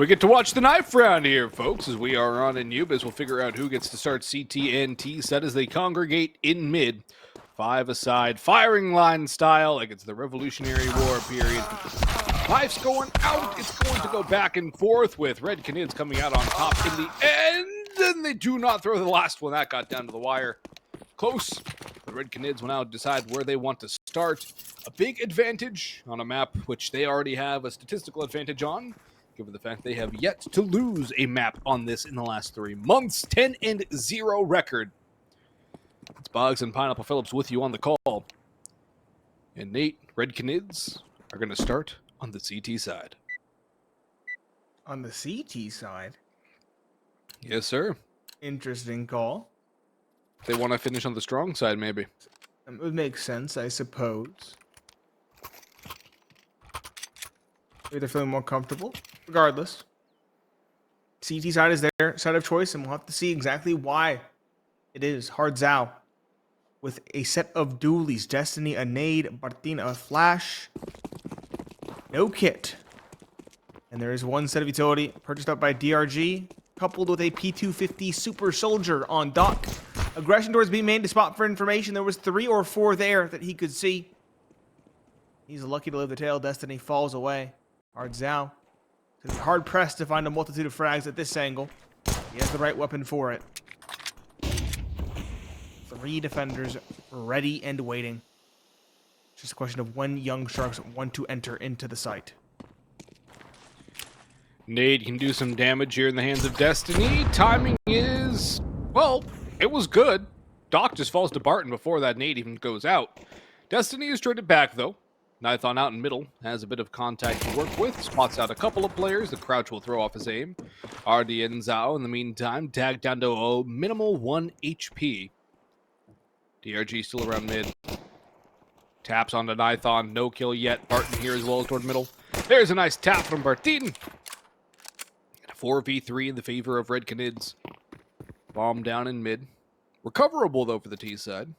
We get to watch the knife round here, folks, as we are on Anubis. We'll figure out who gets to start CT and T set as they congregate in mid. 5 aside, firing line style, like it's the Revolutionary War period. Knife's going out. It's going to go back and forth with Red Canids coming out on top in the end. And they do not throw the last one. That got down to the wire. Close. The Red Canids will now decide where they want to start. A big advantage on a map which they already have a statistical advantage on, given the fact they have yet to lose a map on this in the last 3 months. 10-0 record. It's Boggs and Pineapple Phillips with you on the call. And Nate, Red Canids are going to start on the CT side. On the CT side? Yes, sir. Interesting call. They want to finish on the strong side, maybe. It would make sense, I suppose. Maybe they're feeling more comfortable. Regardless, CT side is their side of choice, and we'll have to see exactly why it is. Hard Zhao with a set of dualies. Destiny, a nade, Martin, a flash. No kit. And there is one set of utility purchased up by DRG, coupled with a P250 Super Soldier on dock. Aggression towards B main to spot for information. There was 3 or 4 there that he could see. He's lucky to live the tail. Destiny falls away. Hard Zhao. He's hard pressed to find a multitude of frags at this angle. He has the right weapon for it. 3 defenders ready and waiting. It's just a question of when Young Sharks want to enter into the site. Nade can do some damage here in the hands of Destiny. Timing is, well, it was good. Doc just falls to Barton before that nade even goes out. Destiny is traded back, though. Nython out in middle has a bit of contact to work with. Spots out a couple of players. The crouch will throw off his aim. RD and Zhao, in the meantime, tagged down to a minimal 1 HP. DRG still around mid. Taps onto Nython. No kill yet. Barton here as well toward middle. There's a nice tap from Bartin. 4v3 in the favor of Red Canids. Bomb down in mid. Recoverable, though, for the T side.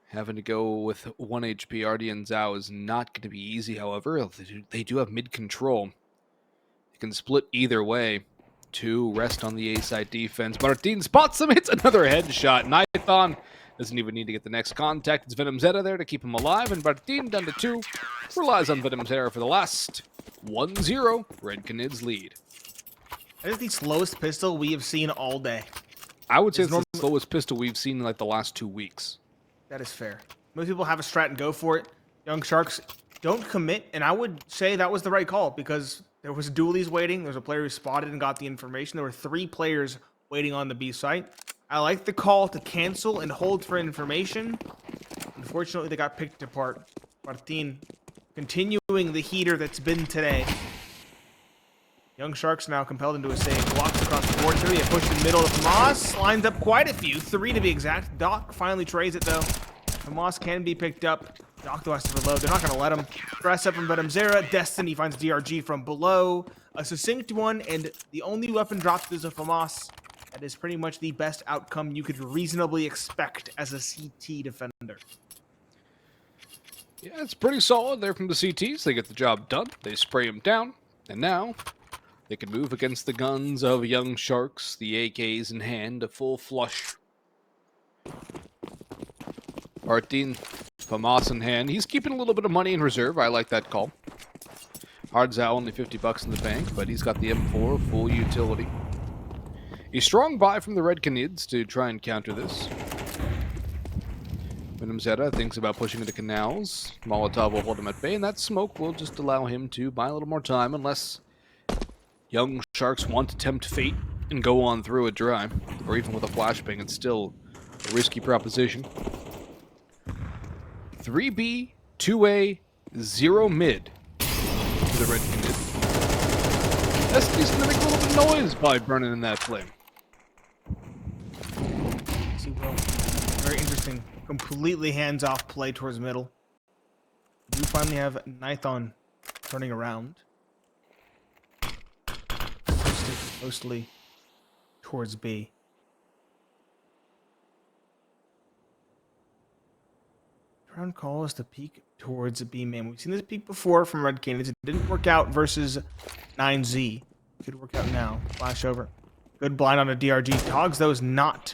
Having to go with 1 HP RD and Zhao is not going to be easy, however. They do have mid control. They can split either way. 2 rest on the A-side defense. Bartin spots him, hits another headshot. Nython doesn't even need to get the next contact. It's Venom Zeta there to keep him alive, and Bartin down to 2. Relies on Venom Zeta for the last. 1-0. Red Canids lead. That is the slowest pistol we have seen all day. I would say it's the slowest pistol we've seen in like the last 2 weeks. That is fair. Most people have a strat and go for it. Young Sharks don't commit, and I would say that was the right call because there was dualies waiting. There was a player who spotted and got the information. There were 3 players waiting on the B site. I like the call to cancel and hold for information. Unfortunately, they got picked apart. Martin continuing the heater that's been today. Young Sharks now compelled into a save. Blocks across the board. They push in the middle of Famas. Lines up quite a few. 3 to be exact. Doc finally trays it, though. Famas can be picked up. Doc, though, has to reload. They're not going to let him. Press up from Venom Zera. Destiny finds DRG from below. A succinct one, and the only weapon dropped is a Famas. That is pretty much the best outcome you could reasonably expect as a CT defender. Yeah, it's pretty solid there from the CTs. They get the job done. They spray him down. And now they can move against the guns of Young Sharks, the AKs in hand, a full flush. Martin, Famas in hand. He's keeping a little bit of money in reserve. I like that call. Hard Zhao, only 50 bucks in the bank, but he's got the M4, full utility. A strong buy from the Red Canids to try and counter this. Venom Zeta thinks about pushing into canals. Molotov will hold him at bay, and that smoke will just allow him to buy a little more time unless Young Sharks want to tempt fate and go on through it dry. Or even with a flashbang, it's still a risky proposition. 3B, 2A, 0 mid to the Red Canids. Destiny's going to make a little bit of noise by burning in that flame. See, well, very interesting. Completely hands-off play towards middle. We do finally have Nython turning around. Mostly towards B. Round call is to peek towards B main. We've seen this peek before from Red Canids. It didn't work out versus 9Z. Could work out now. Flash over. Good blind on a DRG. Togs, though, is not.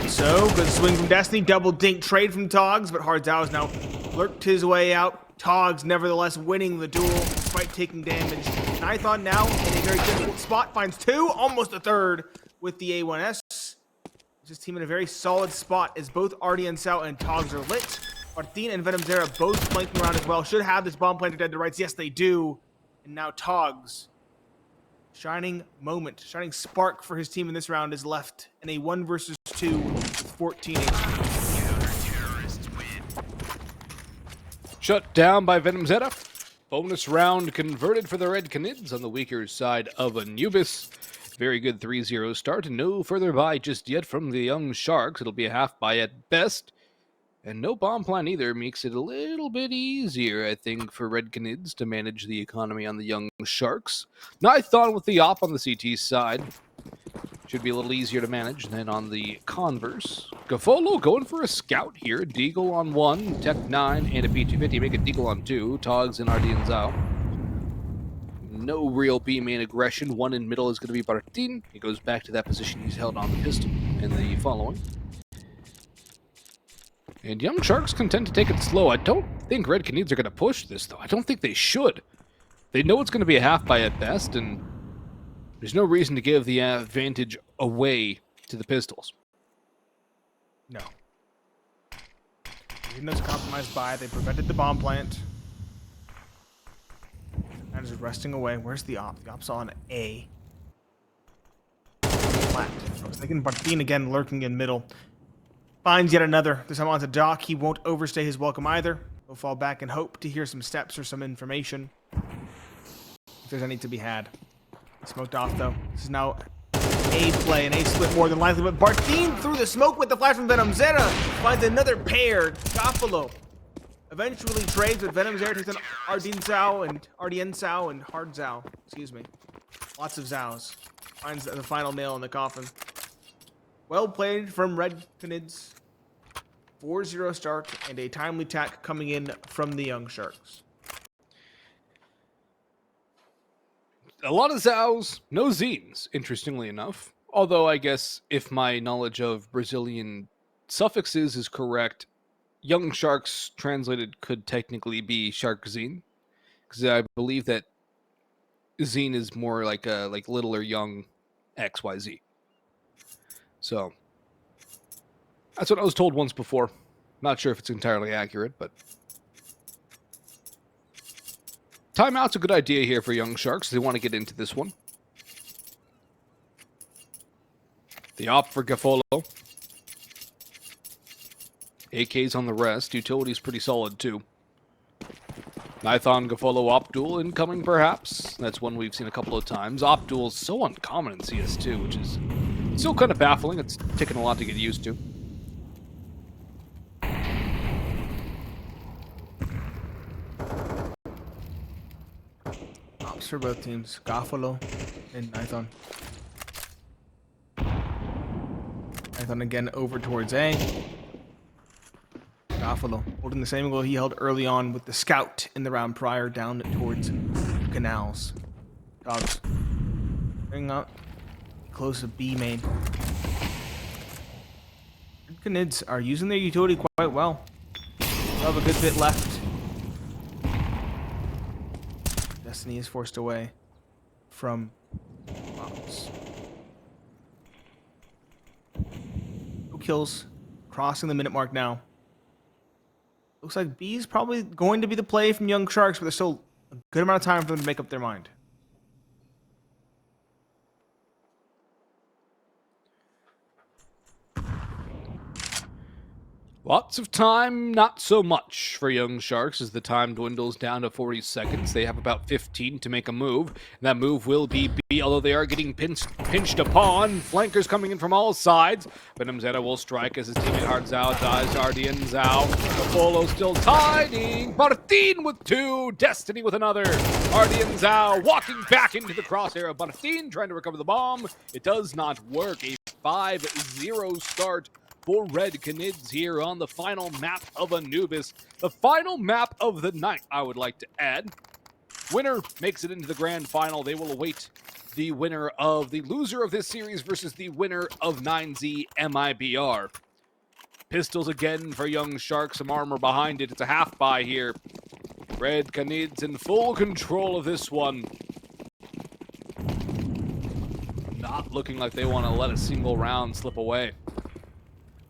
So, good swing from Destiny. Double dink trade from Togs, but Hardzao has now lurked his way out. Togs, nevertheless, winning the duel despite taking damage. Nython now in a very difficult spot. Finds two, almost a third with the A1S. His team in a very solid spot as both Ardiansao and Togs are lit. Martin and Venom Zera both flanking around as well. Should have this bomb planted dead to rights. Yes, they do. And now Togs. Shining moment, shining spark for his team in this round is left in a 1 versus 2 with 14 HP. Shut down by Venom Zeta. Bonus round converted for the Red Canids on the weaker side of Anubis. Very good 3-0 start, and no further buy just yet from the Young Sharks. It'll be a half buy at best. And no bomb plan either makes it a little bit easier, I think, for Red Canids to manage the economy on the Young Sharks. Nython with the op on the CT side. Should be a little easier to manage than on the converse. Gafolo going for a scout here. Deagle on 1, Tech 9, and a P250. Make a Deagle on 2. Togs and Ardiansao. No real B-main aggression. One in middle is going to be Martin. He goes back to that position he's held on the pistol in the following. And Young Sharks content to take it slow. I don't think Red Canids are going to push this, though. I don't think they should. They know it's going to be a half buy at best, and there's no reason to give the advantage away to the pistols. No. Even though it's a compromised buy, they prevented the bomb plant. And is resting away. Where's the op? The op's on A. Flat. I was thinking Martin again lurking in middle. Finds yet another. This time onto Doc. He won't overstay his welcome either. He'll fall back and hope to hear some steps or some information. If there's any to be had. Smoked off, though. This is now A play, an A split more than likely. But Martin through the smoke with the flash from Venom Zera finds another pair. Gafalo eventually trades, but Venom Zera takes on Ardiansao and Hardzao. Excuse me. Lots of Zows. Finds the final nail in the coffin. Well played from Red Canids. 4-0 start and a timely tack coming in from the Young Sharks. A lot of Zows, no Zines, interestingly enough. Although I guess if my knowledge of Brazilian suffixes is correct, Young Sharks translated could technically be Shark Zine. Because I believe that Zine is more like a little or young XYZ. So, that's what I was told once before. Not sure if it's entirely accurate, but timeout's a good idea here for Young Sharks. They want to get into this one. The op for Gafolo. AK's on the rest. Utility's pretty solid, too. Nython Gafolo op duel incoming, perhaps. That's one we've seen a couple of times. Op duel's so uncommon in CS2, which is still kind of baffling. It's taken a lot to get used to. Ops for both teams. Gafalo and Nython. Nython again over towards A. Gafalo holding the same angle he held early on with the scout in the round prior down towards Canals. Dogs. Bring up close to B main. Canids are using their utility quite well. They'll have a good bit left. Destiny is forced away from Ops. 2 kills. Crossing the minute mark now. Looks like B's probably going to be the play from Young Sharks, but there's still a good amount of time for them to make up their mind. Lots of time, not so much for Young Sharks as the time dwindles down to 40 seconds. They have about 15 to make a move. And that move will be B, although they are getting pinched upon. Flankers coming in from all sides. Venom Zeta will strike as his teammate Hardzao dies. Ardiansao. Apollo still tiding. Martin with 2. Destiny with another. Ardiansao walking back into the crosshair of Martin, trying to recover the bomb. It does not work. A 5-0 start for Red Canids here on the final map of Anubis. The final map of the night, I would like to add. Winner makes it into the grand final. They will await the winner of the loser of this series versus the winner of 9Z MIBR. Pistols again for Young Shark. Some armor behind it. It's a half buy here. Red Canids in full control of this one. Not looking like they want to let a single round slip away.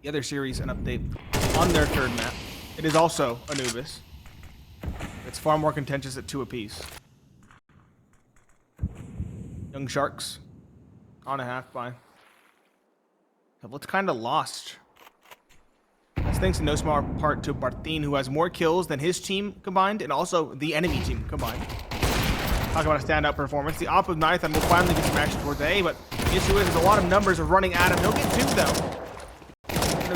The other series, an update on their third map. It is also Anubis. It's far more contentious at 2 apiece. Young Sharks on a half buy. Have looked kind of lost. That's thanks in no small part to Barthin, who has more kills than his team combined and also the enemy team combined. Talk about a standout performance. The op of Nython will finally get some action towards A, but the issue is there's a lot of numbers are running at him. He'll get 2 though.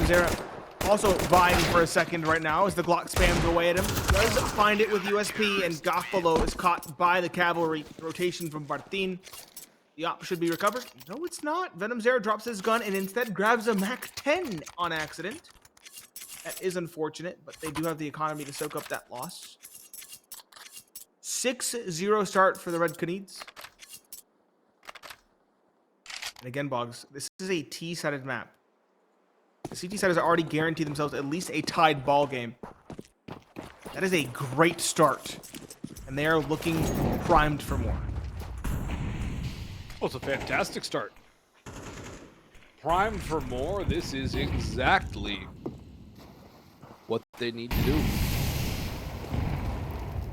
Zera also vying for a second right now as the Glock spams away at him. Does find it with USP, and Goffalo is caught by the cavalry rotation from Barthin. The op should be recovered. No, it's not. Venom Zera drops his gun and instead grabs a MAC-10 on accident. That is unfortunate, but they do have the economy to soak up that loss. 6-0 start for the Red Canids. And again, Boggs, this is a T-sided map. The CT siders already guaranteed themselves at least a tied ball game. That is a great start, and they are looking primed for more. Well, it's a fantastic start. Primed for more. This is exactly what they need to do.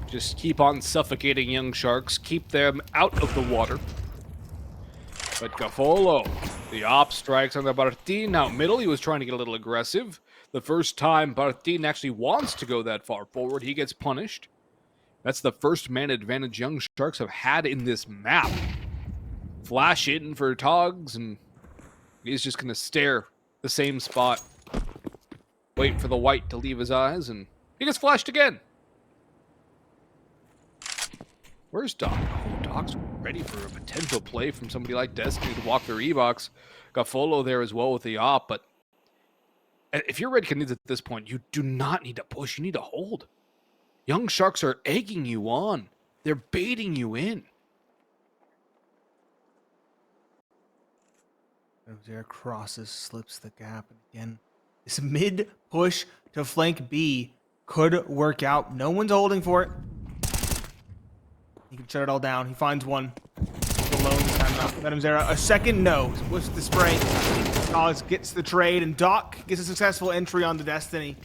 Just keep on suffocating Young Sharks. Keep them out of the water. But Gafolo, the op strikes on the Barthin out middle. He was trying to get a little aggressive. The first time Barthin actually wants to go that far forward, he gets punished. That's the first man advantage Young Sharks have had in this map. Flash in for togs, and he's just going to stare the same spot. Wait for the white to leave his eyes, and he gets flashed again. Where's Doc? Oh, Doc's ready for a potential play from somebody like Destiny to walk their E-Box. Gafolo there as well with the op, but if you're Red Canids at this point, you do not need to push. You need to hold. Young Sharks are egging you on. They're baiting you in. There crosses, slips the gap, and again, this mid push to flank B could work out. No one's holding for it. He can shut it all down. He finds one. Alone this time now. Venom Zera, a second no. With the spray. Dogs gets the trade, and Doc gets a successful entry on the Destiny.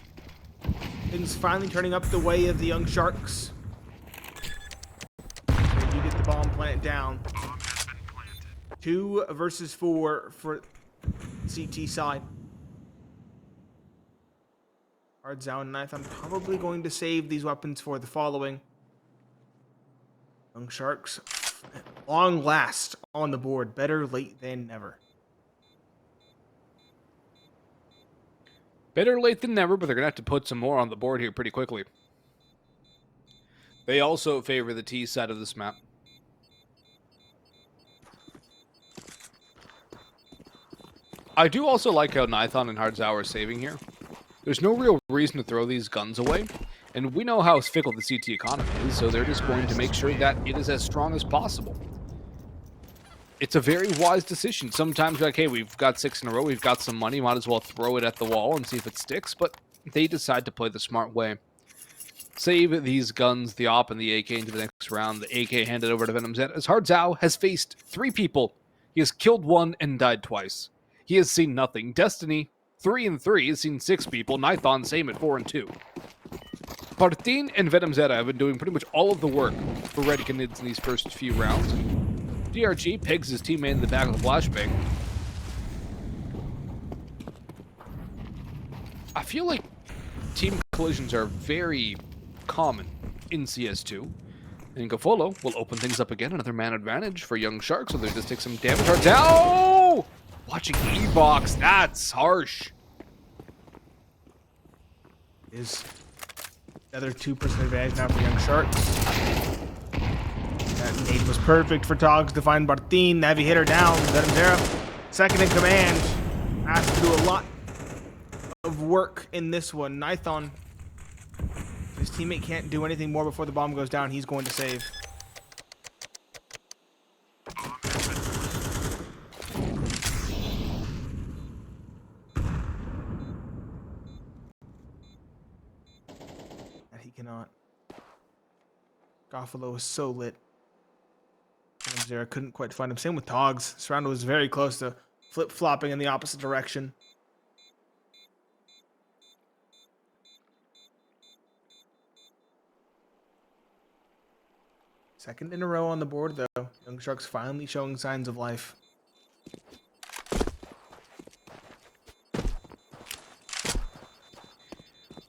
Things finally turning up the way of the Young Sharks. They do get the bomb plant down. 2 versus 4 for CT side. Hardzao and Nython probably going to save these weapons for the following. Young Sharks, long last on the board. Better late than never. Better late than never, but they're going to have to put some more on the board here pretty quickly. They also favor the T side of this map. I do also like how Nython and Hardzao are saving here. There's no real reason to throw these guns away, and we know how fickle the CT economy is, so they're just going to make sure that it is as strong as possible. It's a very wise decision. Sometimes you're like, hey, we've got 6 in a row, we've got some money, might as well throw it at the wall and see if it sticks, but they decide to play the smart way. Save these guns, the op and the AK, into the next round. The AK handed over to Venom Zera, as Hardzao has faced 3 people. He has killed 1 and died twice. He has seen nothing. Destiny, 3 and 3, has seen 6 people. Nython, same at 4 and 2. Barthin and Venom Zera have been doing pretty much all of the work for Red Canids in these first few rounds. DRG pegs his teammate in the back of the flashbang. I feel like team collisions are very common in CS2. And Gafolo will open things up again. Another man advantage for Young Sharks, so they just take some damage. Hardzao! Watching E-Box, that's harsh. Is another 2% advantage now for Young Sharks. That nade was perfect for Togs to find Barthin. The heavy hitter down. Venom Zera, second in command. Has to do a lot of work in this one. Nython, his teammate can't do anything more before the bomb goes down. He's going to save. cannot. Goffalo is so lit. Zera couldn't quite find him. Same with Togs. This round was very close to flip-flopping in the opposite direction. Second in a row on the board, though. Young Sharks finally showing signs of life.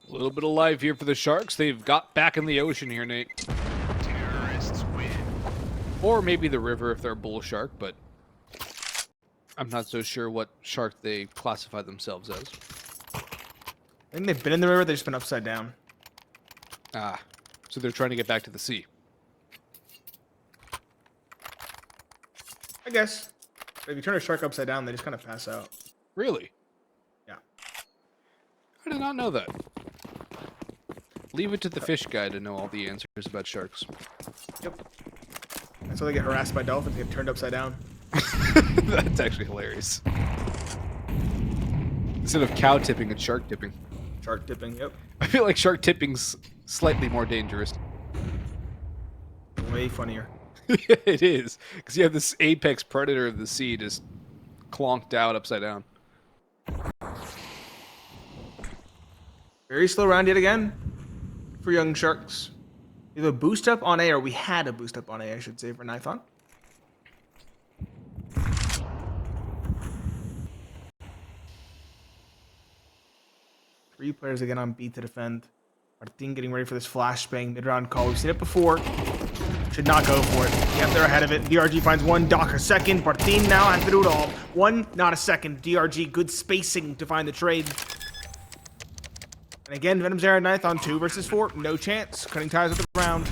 A little bit of life here for the Sharks. They've got back in the ocean here, Nate. Terrorists win. Or maybe the river if they're a bull shark, but I'm not so sure what shark they classify themselves as. I think they've been in the river, they've just been upside down. Ah, so they're trying to get back to the sea. I guess. If you turn a shark upside down, they just kind of pass out. Really? Yeah. I did not know that. Leave it to the fish guy to know all the answers about sharks. Yep. That's why they get harassed by dolphins, they get turned upside down. That's actually hilarious. Instead of cow tipping, it's shark tipping. Shark tipping, yep. I feel like shark tipping's slightly more dangerous. Way funnier. It is, because you have this apex predator of the sea just clonked out upside down. Very slow round yet again for Young Sharks. We have a boost up on A, or we had a boost up on A, I should say, for Nithon. Three players again on B to defend. Martin getting ready for this flashbang mid-round call. We've seen it before. Should not go for it. Yep, they're ahead of it. DRG finds one, Doc a second. Martin now has to do it all. One, not a second. DRG, good spacing to find the trade. And again, Venom Zera ninth on 2 versus 4. No chance. Cutting ties with the round.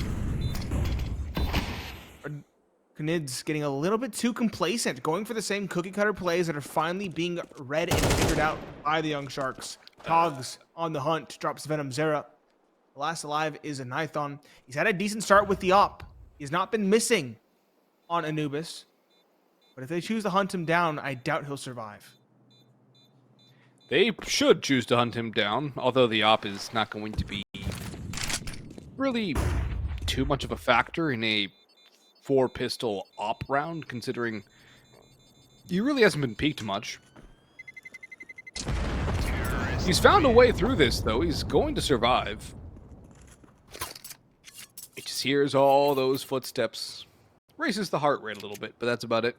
Canids getting a little bit too complacent. Going for the same cookie cutter plays that are finally being read and figured out by the Young Sharks. Togs on the hunt. Drops Venom Zera. The last alive is a Nithon. He's had a decent start with the op. He's not been missing on Anubis. But if they choose to hunt him down, I doubt he'll survive. They should choose to hunt him down, although the op is not going to be really too much of a factor in a 4-pistol op round, considering he really hasn't been peaked much. He's found a way through this, though. He's going to survive. He just hears all those footsteps. Raises the heart rate a little bit, but that's about it.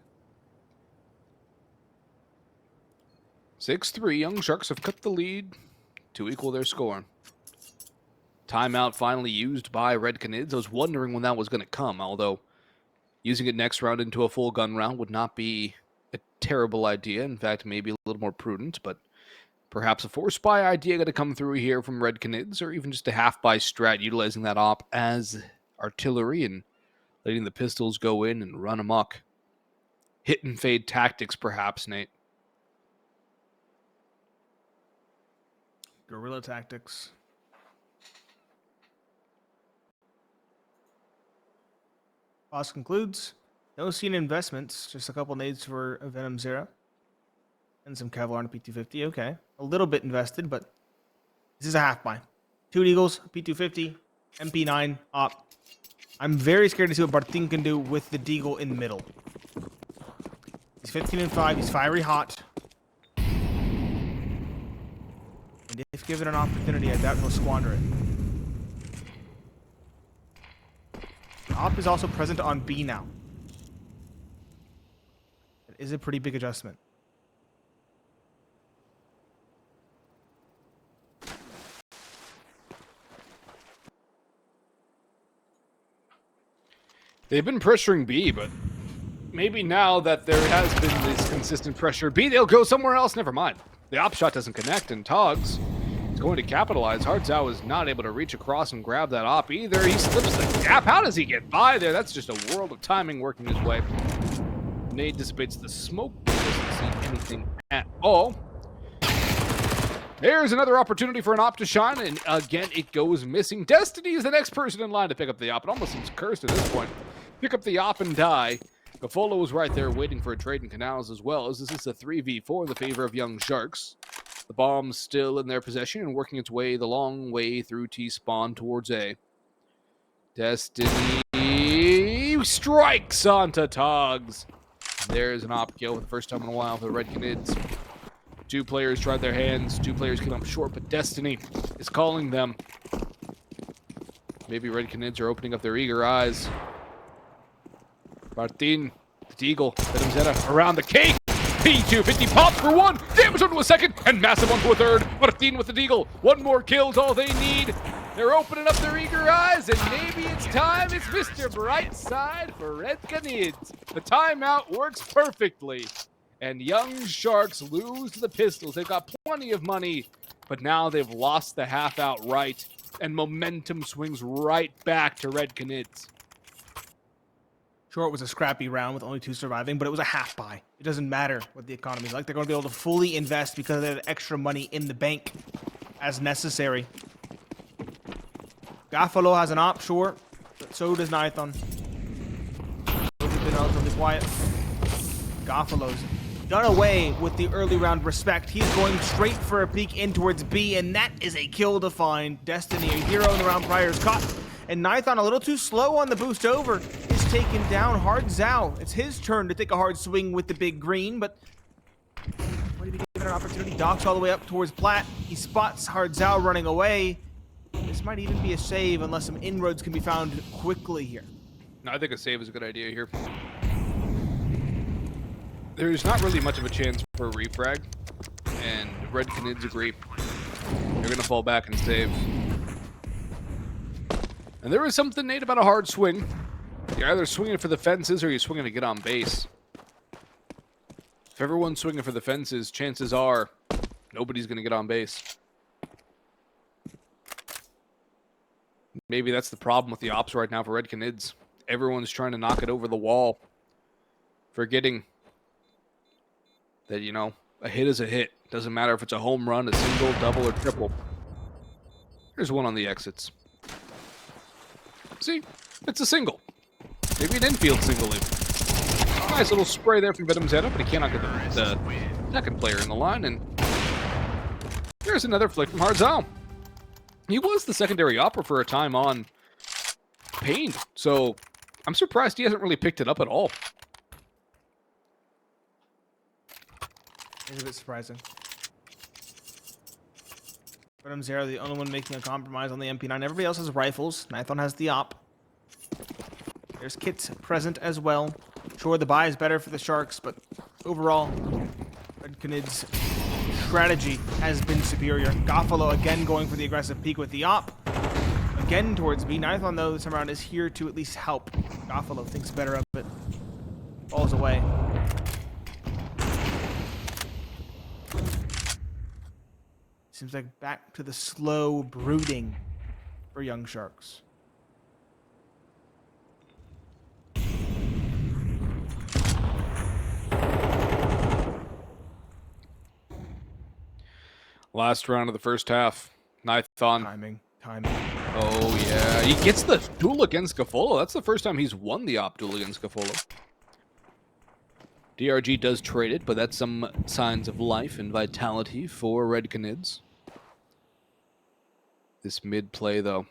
6-3, Young Sharks have cut the lead to equal their score. Timeout finally used by Red Canids. I was wondering when that was going to come, although using it next round into a full gun round would not be a terrible idea. In fact, maybe a little more prudent, but perhaps a force buy idea going to come through here from Red Canids, or even just a half-buy strat utilizing that op as artillery and letting the pistols go in and run amok. Hit and fade tactics, perhaps, Nate. Guerrilla tactics. Pause concludes. No seen investments. Just a couple nades for Venom Zera. And some Kevlar on a P250. Okay. A little bit invested, but this is a half buy. 2 Eagles, P250, MP9, op. I'm very scared to see what Bartin can do with the Deagle in the middle. He's 15-5. He's fiery hot. And if given an opportunity, I doubt he'll squander it. Op is also present on B now. It is a pretty big adjustment. They've been pressuring B, but maybe now that there has been this consistent pressure B, they'll go somewhere else. Never mind. The op shot doesn't connect, and Togs is going to capitalize. Hardzao is not able to reach across and grab that op either. He slips the gap. How does he get by there? That's just a world of timing working his way. Nade dissipates the smoke. Doesn't see anything at all. There's another opportunity for an op to shine, and again, it goes missing. Destiny is the next person in line to pick up the op. It almost seems cursed at this point. Pick up the op and die. Gafolo was right there waiting for a trade in canals as well, as this is a 3v4 in the favor of Young Sharks. The bomb's still in their possession and working its way the long way through T-spawn towards A. Destiny strikes onto Togs. There's an op kill for the first time in a while for the Red Canids. 2 players tried their hands. 2 players came up short, but Destiny is calling them. Maybe Red Canids are opening up their eager eyes. Martin, the Eagle, Zeta around the cake. P250 pops for 1, damage onto a second, and massive onto a third. Martin with the Deagle. 1 more kill's all they need. They're opening up their eager eyes, and maybe it's time. It's Mr. Brightside for Red Canids. The timeout works perfectly. And Young Sharks lose to the Pistols. They've got plenty of money, but now they've lost the half outright, and momentum swings right back to Red Canids. Sure, it was a scrappy round with only 2 surviving, but it was a half buy. It doesn't matter what the economy's like. They're going to be able to fully invest because they have extra money in the bank as necessary. Gaffalo has an op, sure, but so does Nithon. Those have been relatively quiet. Gaffalo's done away with the early round respect. He's going straight for a peek in towards B, and that is a kill to find. Destiny, a hero in the round prior, is caught. And Nithon, a little too slow on the boost over, is taken down. Hard Zhao. It's his turn to take a hard swing with the big green, but what did he give an opportunity? Docks all the way up towards Plat. He spots Hard Zhao running away. This might even be a save unless some inroads can be found quickly here. No, I think a save is a good idea here. There's not really much of a chance for a refrag, and Red Canids agree. They're going to fall back and save. And there is something, Nate, about a hard swing. You're either swinging for the fences or you're swinging to get on base. If everyone's swinging for the fences, chances are nobody's going to get on base. Maybe that's the problem with the ops right now for Red Canids. Everyone's trying to knock it over the wall, forgetting that, you know, a hit is a hit. Doesn't matter if it's a home run, a single, double, or triple. Here's one on the exits. See? It's a single. Maybe an infield single even. Nice little spray there from Zeta, but he cannot get the second player in the line. And there's another flick from Hard Zhao. He was the secondary opera for a time on Pain, so I'm surprised he hasn't really picked it up at all. It's a bit surprising. But Zero, the only one making a compromise on the MP9. Everybody else has rifles. Nithon has the op. There's kits present as well. Sure, the buy is better for the Sharks, but overall, Red Canids' strategy has been superior. Gaffalo again going for the aggressive peek with the op. Again towards B. Nithon, though, this time around is here to at least help. Gaffalo thinks better of it. Falls away. Seems like back to the slow brooding for Young Sharks. Last round of the first half. Nithon. Timing. Oh, yeah. He gets the duel against Gaffolo. That's the first time he's won the op duel against Gaffolo. DRG does trade it, but that's some signs of life and vitality for Red Canids. This mid play, though,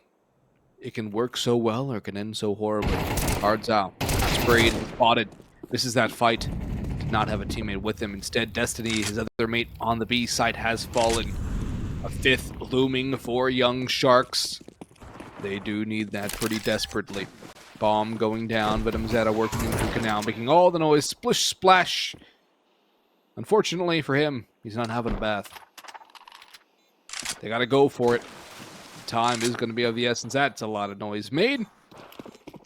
it can work so well or it can end so horribly. Hard Zhao, sprayed and spotted. This is that fight. Did not have a teammate with him. Instead, Destiny, his other mate on the B side, has fallen. A fifth looming for Young Sharks. They do need that pretty desperately. Bomb going down, but Zeta working into the canal, making all the noise. Splish, splash. Unfortunately for him, he's not having a bath. They got to go for it. Time is going to be of the essence. That's a lot of noise made.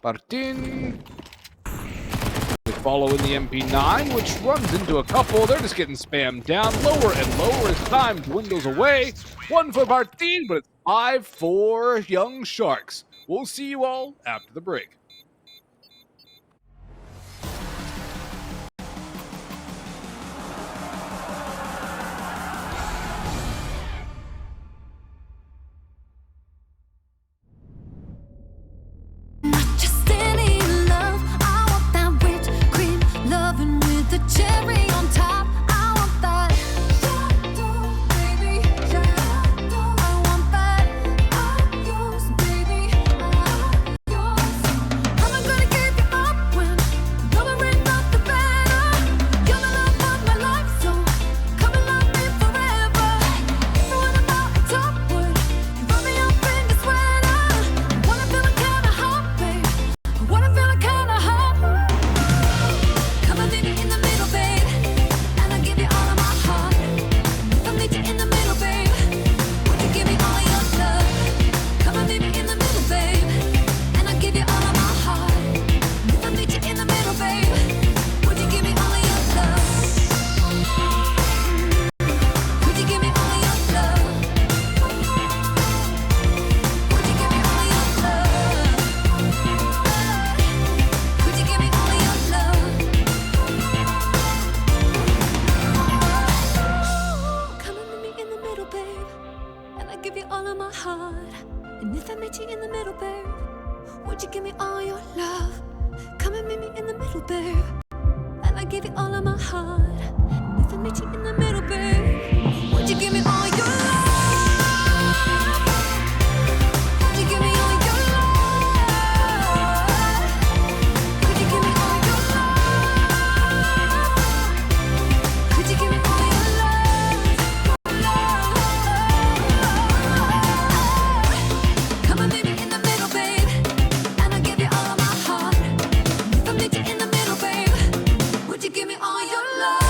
Martin. They follow in the MP9, which runs into a couple. They're just getting spammed down lower and lower as time dwindles away. 1 for Martin, but it's 5 for Young Sharks. We'll see you all after the break. Just any love, I want that whipped cream, loving with the cherry on top. I want that. Baby, you all of my heart. And if I met you in the middle, babe, would you give me all your love? Come and meet me in the middle, babe, and I give you all of my heart. And if I met you in the middle, babe, would you give me all your love? Would you give me all your love? Would you give me all your love? Would you give me all your love? Come and meet me in the middle, babe, and I'll give you all of my heart. And if I meet you in the middle, babe, would you give me all your love?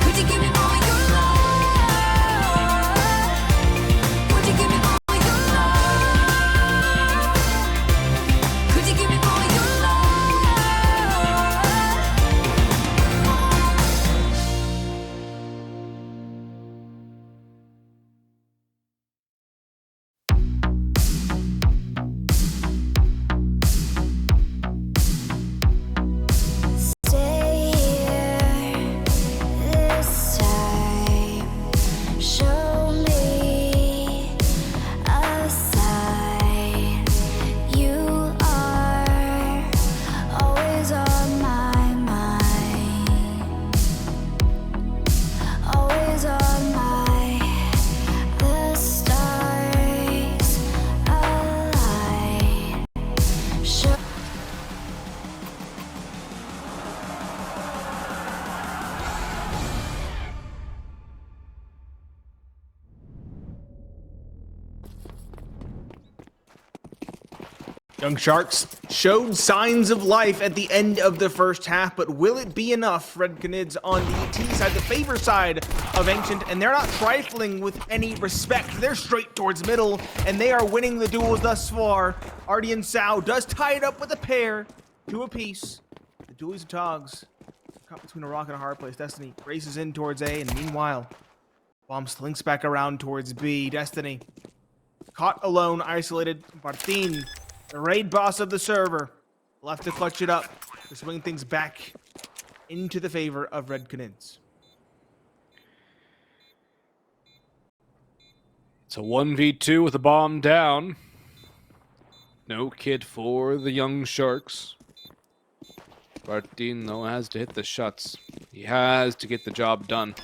Would you give me all your love? Would you give me all your love? Could you give me all your Stay here this time. Show me a sign. You are always on my mind. Always on my. The stars align. Show Young Sharks showed signs of life at the end of the first half, but will it be enough? Red Canids on the T side, the favor side of Ancient, and they're not trifling with any respect. They're straight towards middle, and they are winning the duels thus far. Artie and Sao does tie it up with a pair, 2 apiece. The dualies of Togs, caught between a rock and a hard place. Destiny races in towards A, and meanwhile, Bomb slinks back around towards B. Destiny caught alone, isolated. Martin, the raid boss of the server, left to clutch it up to swing things back into the favor of Red Canids. It's a 1v2 with a bomb down. No kit for the young Sharks. Martin, though, has to hit the shots. He has to get the job done.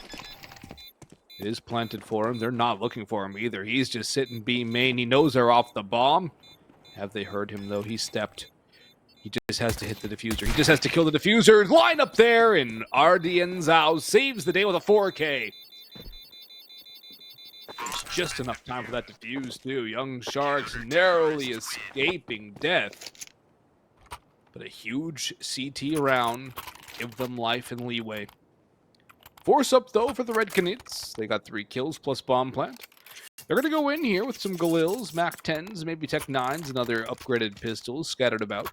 It is planted for him. They're not looking for him either. He's just sitting B main. He knows they're off the bomb. Have they heard him, though? He stepped. He just has to hit the diffuser. He just has to kill the diffuser. Line up there, and Ardian Zhao saves the day with a 4K. There's just enough time for that diffuse, too. Young Sharks narrowly escaping death. But a huge CT around. Give them life and leeway. Force up, though, for the Red Canids. They got 3 kills plus bomb plant. They're going to go in here with some Galils, Mac 10s, maybe Tech 9s, and other upgraded pistols scattered about.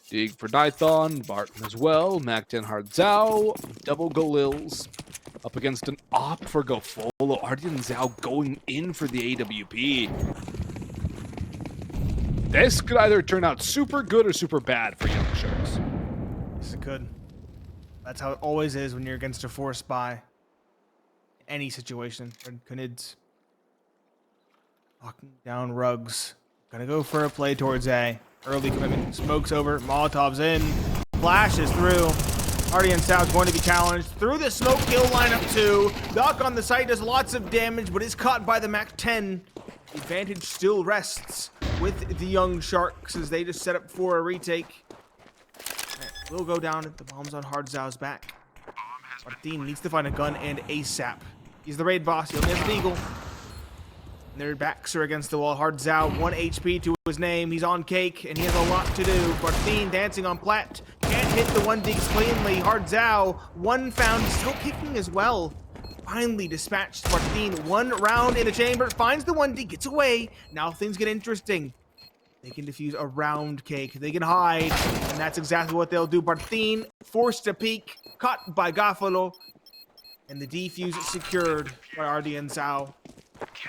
Dig for Dython, Barton as well, Mac 10 Hard Zhao, double Galils. Up against an op for Gofolo. Ardian Zhao going in for the AWP. This could either turn out super good or super bad for Young Sharks. Yes, it could. That's how it always is when you're against a force buy. Any situation. Red Canids locking down rugs. Gonna go for a play towards A. Early commitment. Smokes over. Molotov's in. Flashes through. Artie and South going to be challenged through the smoke kill lineup too. Doc on the site does lots of damage, but is caught by the Mac 10. The advantage still rests with the Young Sharks as they just set up for a retake. Will go down. The bomb's on Hard Zhao's back. Martin needs to find a gun and ASAP. He's the raid boss. He only has an eagle. And their backs are against the wall. Hard Zhao, 1 HP to his name. He's on cake, and he has a lot to do. Martin dancing on plat. Can't hit the 1 digs cleanly. Hard Zhao, 1 found. Still kicking as well. Finally dispatched Martin. 1 round in the chamber. Finds the 1 dig. Gets away. Now things get interesting. They can defuse around cake. They can hide. And that's exactly what they'll do. Martin forced to peek. Caught by Gofolo. And the defuse is secured by Artie and Zhao.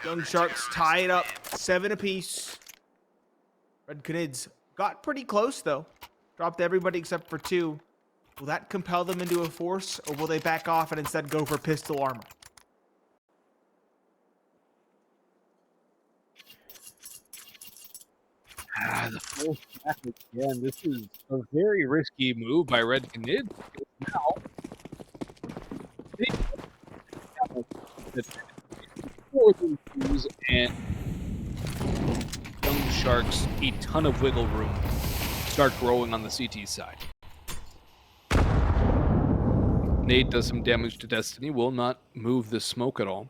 Young Sharks tie it up, 7 apiece. Red Canids got pretty close, though. Dropped everybody except for 2. Will that compel them into a force, or will they back off and instead go for pistol armor? The full stack again. This is a very risky move by Red Canids. Now, they have the 4-2s and Young Sharks a ton of wiggle room start growing on the CT side. Nade does some damage to Destiny, will not move the smoke at all.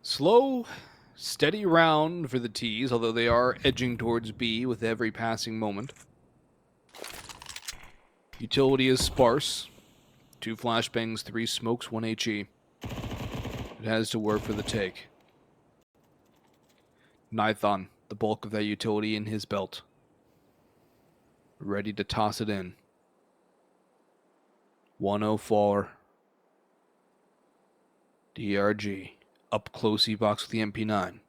Slow, steady round for the T's, although they are edging towards B with every passing moment. Utility is sparse. 2 flashbangs, 3 smokes, 1 HE. It has to work for the take. Nithon, the bulk of that utility in his belt. Ready to toss it in. 104. DRG. Up close E-box with the MP9.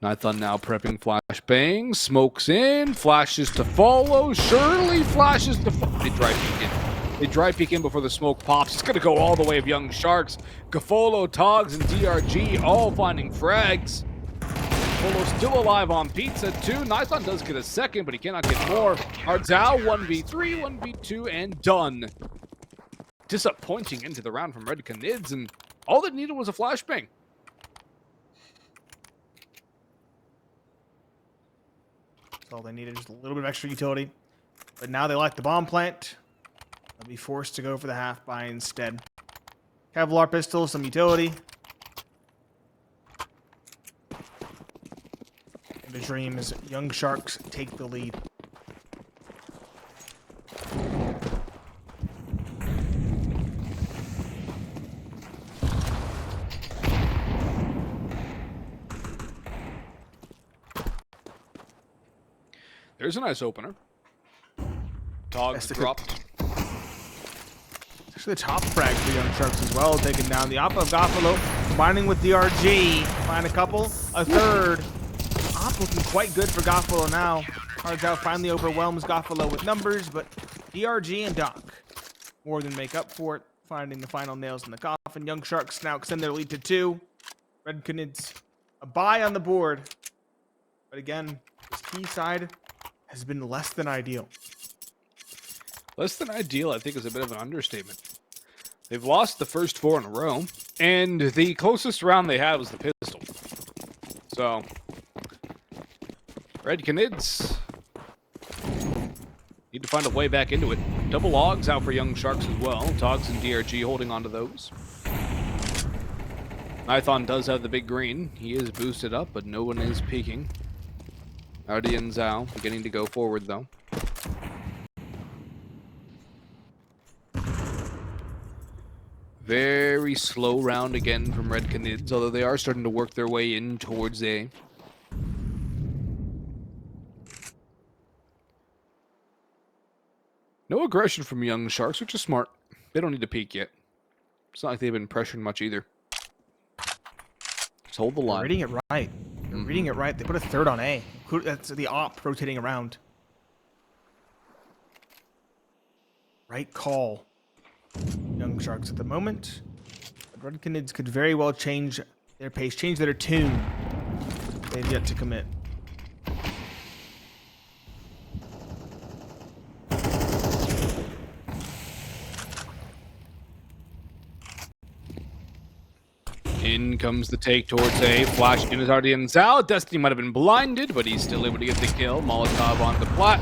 Nithon now prepping flashbangs. Smokes in. Flashes to follow. Surely flashes to follow. They dry peek in. They dry peek in before the smoke pops. It's going to go all the way of Young Sharks. Gafolo, Togs, and DRG all finding frags. Polo still alive on Pizza 2. Nithon does get a second, but he cannot get more. Ardzao 1v3, 1v2, and done. Disappointing into the round from Red Canids, and all that needed was a flashbang. That's all they needed, just a little bit of extra utility. But now they like the bomb plant. They'll be forced to go for the half buy instead. Kevlar pistol, some utility. The dream is Young Sharks take the lead. There's a nice opener. Togs dropped. Actually, the top frag for Young Sharks as well, taking down the Oppo of Goffalo, combining with DRG. Find a couple, a third. Op looking quite good for Goffalo now. Ardzao finally overwhelms Goffalo with numbers, but DRG and Doc more than make up for it, finding the final nails in the coffin. Young Sharks now extend their lead to 2. Red Canids, a buy on the board. But again, this key side has been less than ideal. Less than ideal, I think, is a bit of an understatement. They've lost the first 4 in a row, and the closest round they had was the pistol. So, Red Canids need to find a way back into it. Double logs out for Young Sharks as well. Togs and DRG holding on to those. Nithon does have the big green. He is boosted up, but no one is peeking. Ardi and Zhao beginning to go forward, though. Very slow round again from Red Canids, although they are starting to work their way in towards A. No aggression from Young Sharks, which is smart. They don't need to peek yet. It's not like they've been pressuring much either. Just hold the line. They're reading it right. They're reading it right. They put a third on A. That's the op rotating around. Right call. Young Sharks at the moment. But Red Canids could very well change their pace, change their tune. They've yet to commit. In comes the take towards A. Flash in is already in Zhao. Destiny might have been blinded, but he's still able to get the kill. Molotov on the plat.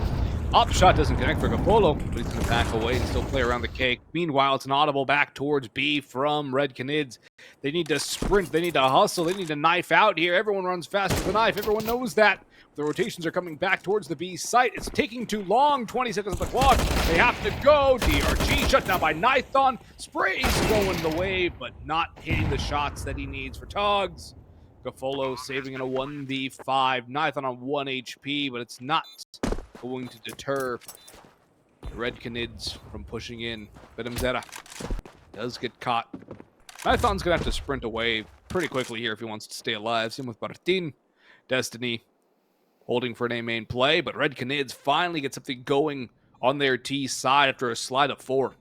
Op shot doesn't connect for Gapolo, but he's going to back away and still play around the cake. Meanwhile, it's an audible back towards B from Red Canids. They need to sprint. They need to hustle. They need to knife out here. Everyone runs fast with the knife. Everyone knows that. The rotations are coming back towards the B site. It's taking too long. 20 seconds on the clock. They have to go. DRG shut down by Nithon. Spray's going the wave, but not hitting the shots that he needs for Togs. Gafolo saving in a 1v5. Nithon on 1 HP, but it's not going to deter the Red Canids from pushing in. Bedemzera does get caught. Nithon's going to have to sprint away pretty quickly here if he wants to stay alive. Same with Martin. Destiny holding for an A main play, but Red Canids finally get something going on their T side after a slide of 4. At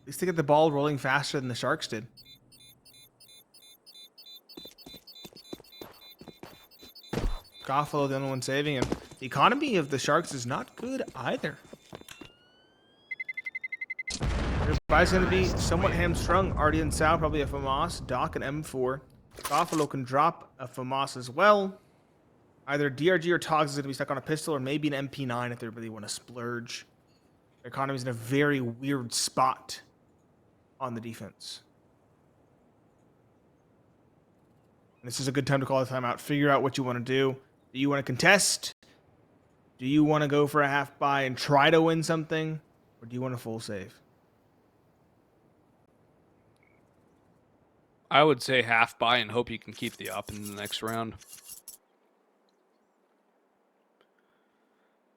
least they get the ball rolling faster than the Sharks did. Goffalo, the only one saving him. The economy of the Sharks is not good either. Everybody's going to be somewhat hamstrung. Artie and Sal, probably a FAMAS. Doc and M4. Goffalo can drop a FAMAS as well. Either DRG or Togs is going to be stuck on a pistol, or maybe an MP9 if they really want to splurge. Their economy's in a very weird spot on the defense. This is a good time to call the timeout. Figure out what you want to do. Do you want to contest? Do you want to go for a half buy and try to win something? Or do you want a full save? I would say half buy and hope you can keep the up in the next round.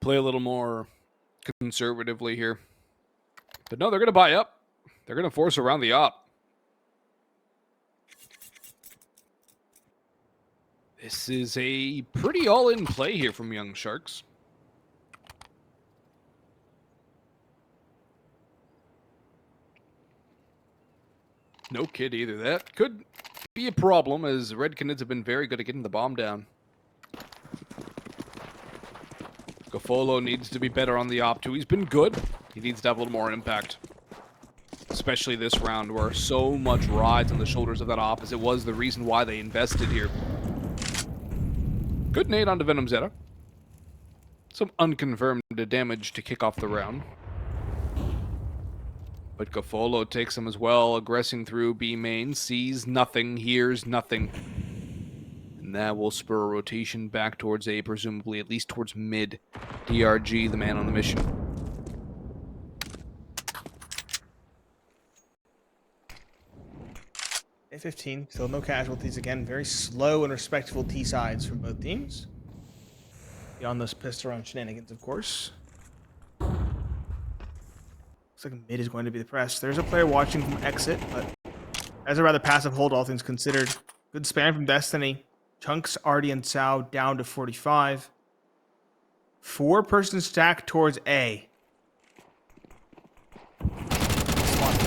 Play a little more conservatively here. But no, they're going to buy up. They're going to force around the op. This is a pretty all-in play here from Young Sharks. No kid either. That could be a problem, as Red Canids have been very good at getting the bomb down. Goffalo needs to be better on the op too. He's been good. He needs to have a little more impact. Especially this round, where so much rides on the shoulders of that op, as it was the reason why they invested here. Good nade onto Venom Zeta. Some unconfirmed damage to kick off the round. But Goffalo takes him as well, aggressing through B main, sees nothing, hears nothing. And that will spur a rotation back towards A, presumably at least towards mid. DRG, the man on the mission. A15, still no casualties again. Very slow and respectful T sides from both teams. Beyond those pistol round shenanigans, of course. Looks like mid is going to be the press. There's a player watching from exit, but as a rather passive hold, all things considered. Good spam from Destiny. Chunks, Artie, and Sao down to 45. 4-person stack towards A.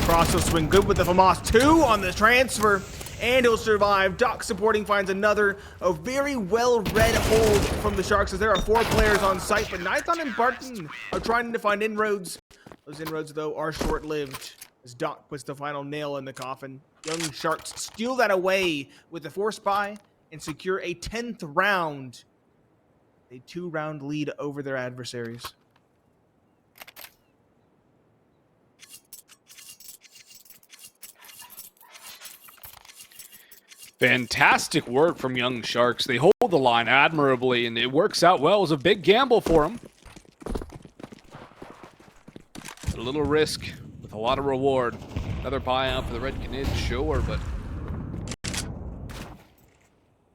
Cross will swing good with the FAMAS. 2 on the transfer, and he'll survive. Doc supporting finds another. A very well-read hold from the Sharks, as there are 4 players on site, but Nython and Barton are trying to find inroads. Those inroads, though, are short-lived, as Doc puts the final nail in the coffin. Young Sharks steal that away with the force buy and secure a 10th round. A 2-round lead over their adversaries. Fantastic work from Young Sharks. They hold the line admirably, and it works out well. It was a big gamble for them. A little risk with a lot of reward. Another buyout for the Red Canids, sure, but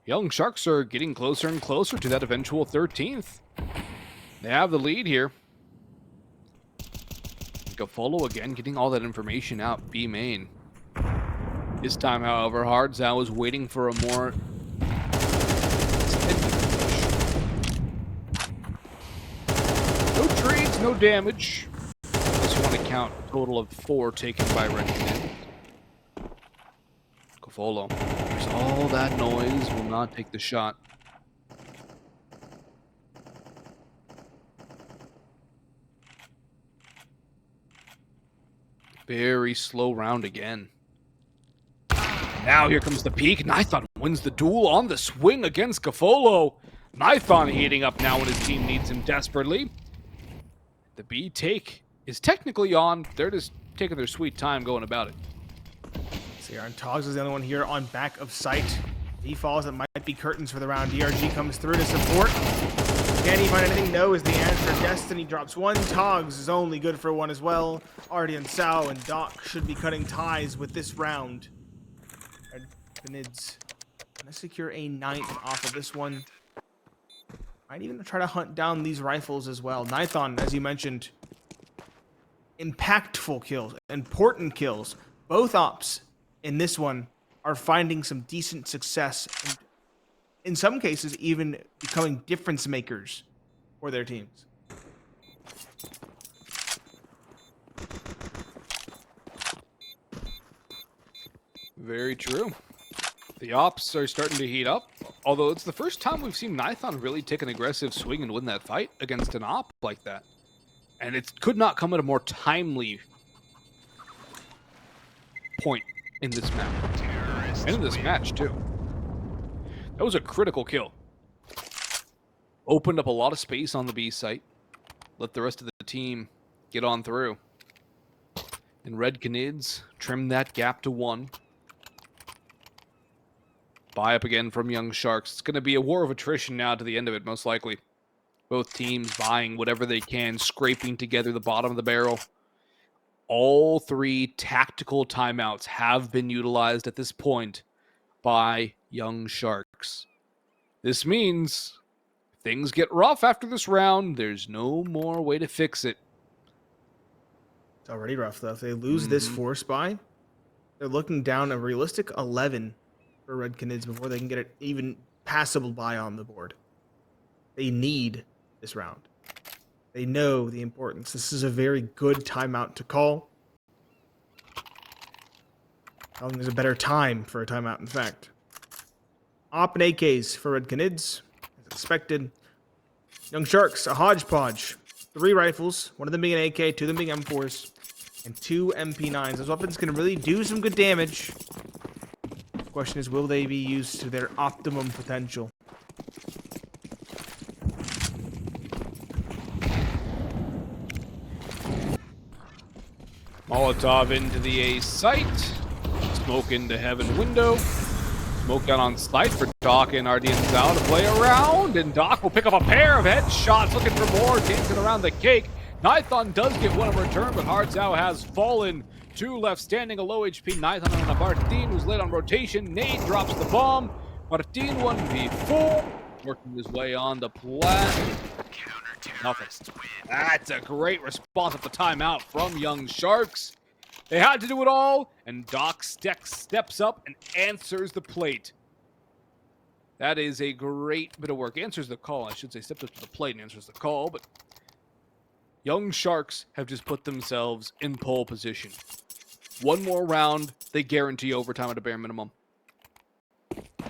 Young Sharks are getting closer and closer to that eventual 13th. They have the lead here. Goffalo again getting all that information out, B main. This time, however, Hardzao is waiting for a more no trades, no damage. Unless you want to count a total of 4 taken by Red Canids. Goffalo, there's all that noise, will not take the shot. Very slow round again. Now here comes the peak. Nython wins the duel on the swing against Goffalo. Nython heating up now when his team needs him desperately. The B take is technically on. They're just taking their sweet time going about it. See, Aaron Togs is the only one here on back of sight. He falls, that might be curtains for the round. DRG comes through to support. Can he find anything? No is the answer. Destiny drops 1. Togs is only good for 1 as well. Artie and Sao and Doc should be cutting ties with this round. Canids gonna secure a 9th off of this one. Might even try to hunt down these rifles as well. Nython, as you mentioned, impactful kills, important kills. Both ops in this one are finding some decent success, and in some cases even becoming difference makers for their teams. Very true. The ops are starting to heat up. Although it's the first time we've seen Nithon really take an aggressive swing and win that fight against an op like that. And it could not come at a more timely point in this map. And in this match, too. That was a critical kill. Opened up a lot of space on the B site. Let the rest of the team get on through. And Red Canids trimmed that gap to 1. Buy up again from Young Sharks. It's going to be a war of attrition now to the end of it, most likely. Both teams buying whatever they can, scraping together the bottom of the barrel. All 3 tactical timeouts have been utilized at this point by Young Sharks. This means if things get rough after this round, there's no more way to fix it. It's already rough, though. If they lose this force buy, they're looking down a realistic 11 for Red Canids before they can get an even passable buy on the board. They need this round. They know the importance. This is a very good timeout to call. I don't think there's a better time for a timeout, in fact. Op and AKs for Red Canids, as expected. Young Sharks, a hodgepodge. 3 rifles, one of them being an AK, 2 of them being M4s, and 2 MP9s. Those weapons can really do some good damage. The question is, will they be used to their optimum potential? Molotov into the A site. Smoke into heaven window. Smoke down on site for Doc and Ardians out to play around. And Doc will pick up a pair of headshots, looking for more, dancing around the cake. Nithon does get one in return, but Hardzao has fallen. 2 left standing, a low HP Nithon on a Martin who's late on rotation. Nade drops the bomb. Martin 1v4. Working his way on the plat. Nothing. That's a great response at the timeout from Young Sharks. They had to do it all, and Doc steps up and answers the plate. That is a great bit of work. Answers the call, I should say. Steps up to the plate and answers the call, but Young Sharks have just put themselves in pole position. One more round, they guarantee overtime at a bare minimum.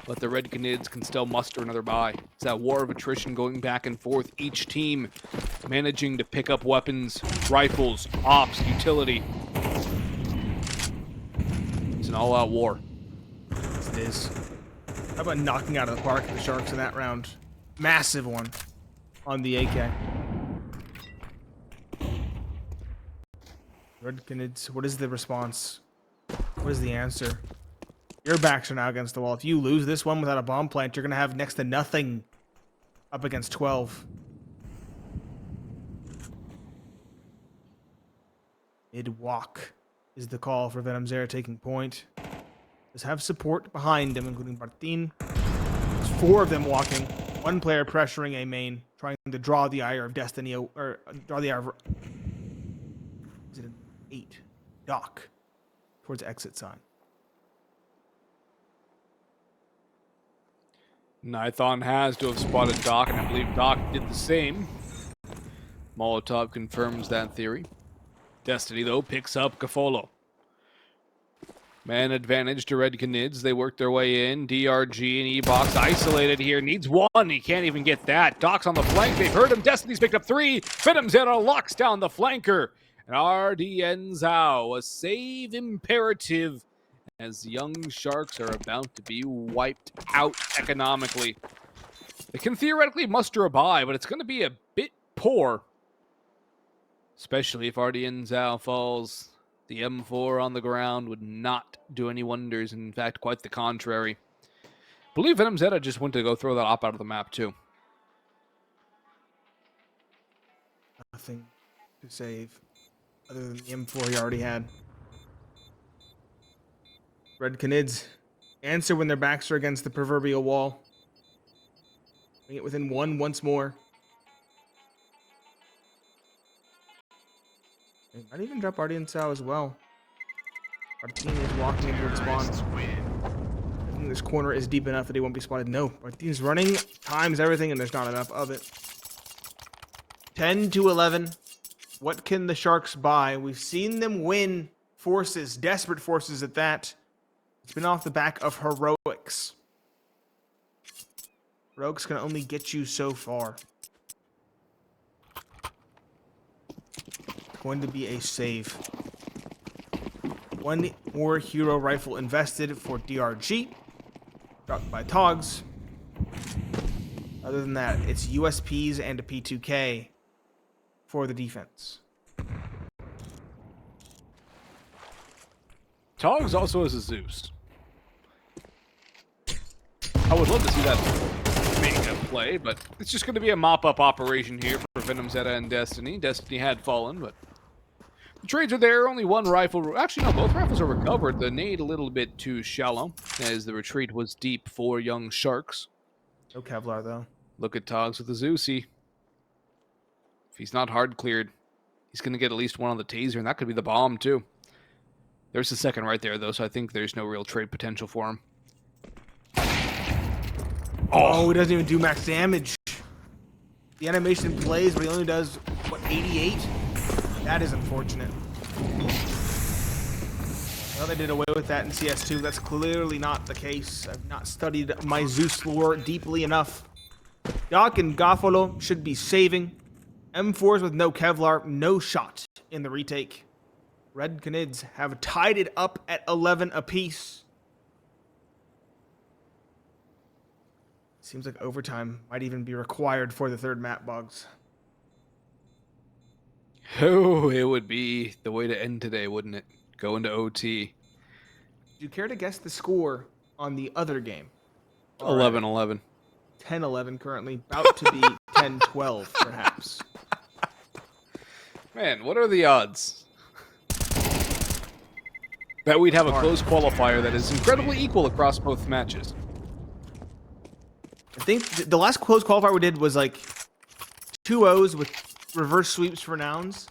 But the Red Canids can still muster another bye. It's that war of attrition going back and forth. Each team managing to pick up weapons, rifles, ops, utility. It's an all-out war. Yes, it is. How about knocking out of the park the Sharks in that round? Massive one on the AK. Red Canids, what is the response? What is the answer? Your backs are now against the wall. If you lose this one without a bomb plant, you're going to have next to nothing up against 12. Mid-walk is the call for Venom Zera taking point. Does have support behind him, including Martin. There's 4 of them walking. 1 player pressuring a main, trying to draw the ire of Destiny, or draw the ire of... Is it an 8? Doc. Towards exit sign. Nithon has to have spotted Doc, and I believe Doc did the same. Molotov confirms that theory. Destiny, though, picks up Gafolo. Man advantage to Red Canids. They work their way in. DRG and E-Box isolated here. Needs 1. He can't even get that. Doc's on the flank. They've heard him. Destiny's picked up 3. Venom Zera locks down the flanker. And RDN Zhao, a save imperative as Young Sharks are about to be wiped out economically. They can theoretically muster a bye, but it's going to be a bit poor. Especially if RDN Zhao falls. The M4 on the ground would not do any wonders. In fact, quite the contrary. I believe Venom Zeta just went to go throw that op out of the map, too. Nothing to save other than the M4 he already had. Red Canids answer when their backs are against the proverbial wall. Bring it within 1 once more. They might even drop Ardian Sao as well. Martin is walking into spawn. I think this corner is deep enough that he won't be spotted. No, Martin's running, times everything, and there's not enough of it. 10 to 11. What can the Sharks buy? We've seen them win forces, desperate forces at that. It's been off the back of heroics. Rogues can only get you so far. Going to be a save. One more hero rifle invested for DRG. Dropped by Togs. Other than that, it's USPs and a P2K for the defense. Togs also has a Zeus. I would love to see that make a play, but it's just going to be a mop-up operation here for Venom Zeta and Destiny. Destiny had fallen, but the trades are there. Only one rifle. Actually, no, both rifles are recovered. The nade a little bit too shallow, as the retreat was deep for Young Sharks. No Kevlar, though. Look at Togs with the Zeusy. If he's not hard cleared, he's going to get at least one on the taser, and that could be the bomb, too. There's the second right there, though, so I think there's no real trade potential for him. Oh, he doesn't even do max damage. The animation plays, but he only does, what, 88? That is unfortunate. Well, they did away with that in CS2. That's clearly not the case. I've not studied my Zeus lore deeply enough. Doc and Goffalo should be saving. M4s with no Kevlar, no shot in the retake. Red Canids have tied it up at 11 apiece. Seems like overtime might even be required for the third map, Bugs. Oh, it would be the way to end today, wouldn't it? Go into OT. Do you care to guess the score on the other game? 11-11. 10-11 currently, about to be 10-12 perhaps. Man, what are the odds? Bet we'd have a close qualifier that is incredibly equal across both matches. I think the last close qualifier we did was like 2-0s with reverse sweeps for nouns.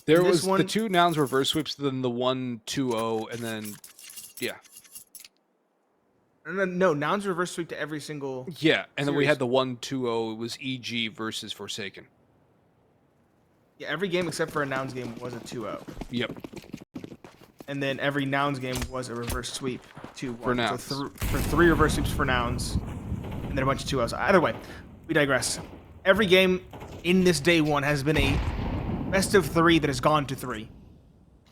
There was the two nouns reverse sweeps, then the 1-2-0, and then, yeah. No, nouns reverse sweep to every single Yeah, and then we series. had the 1-2-0, it was EG versus Forsaken. Yeah, every game except for a nouns game was a 2-0. Yep. And then every nouns game was a reverse sweep 2-1. For nouns. So for 3 reverse sweeps for nouns, and then a bunch of 2-0s. Either way, we digress. Every game in this day 1 has been a best of 3 that has gone to 3.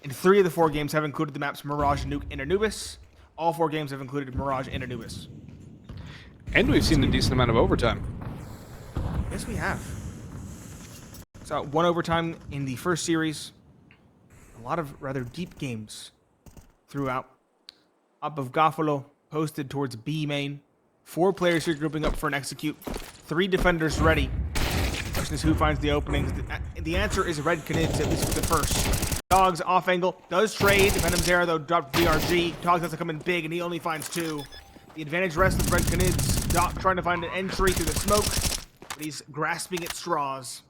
And 3 of the 4 games have included the maps Mirage, Nuke, and Anubis. All 4 games have included Mirage and Anubis. And we've seen a decent amount of overtime. Yes, we have. So 1 overtime in the first series. A lot of rather deep games throughout. Up of Goffalo, posted towards B main. 4 players here grouping up for an execute. 3 defenders ready. The question is who finds the openings. The answer is Red Canids, at least for the first. Dogs off angle, does trade. Venom Zera, though, dropped DRG. Dogs has to come in big, and he only finds 2. The advantage rests with Red Canids. Doc trying to find an entry through the smoke, but he's grasping at straws.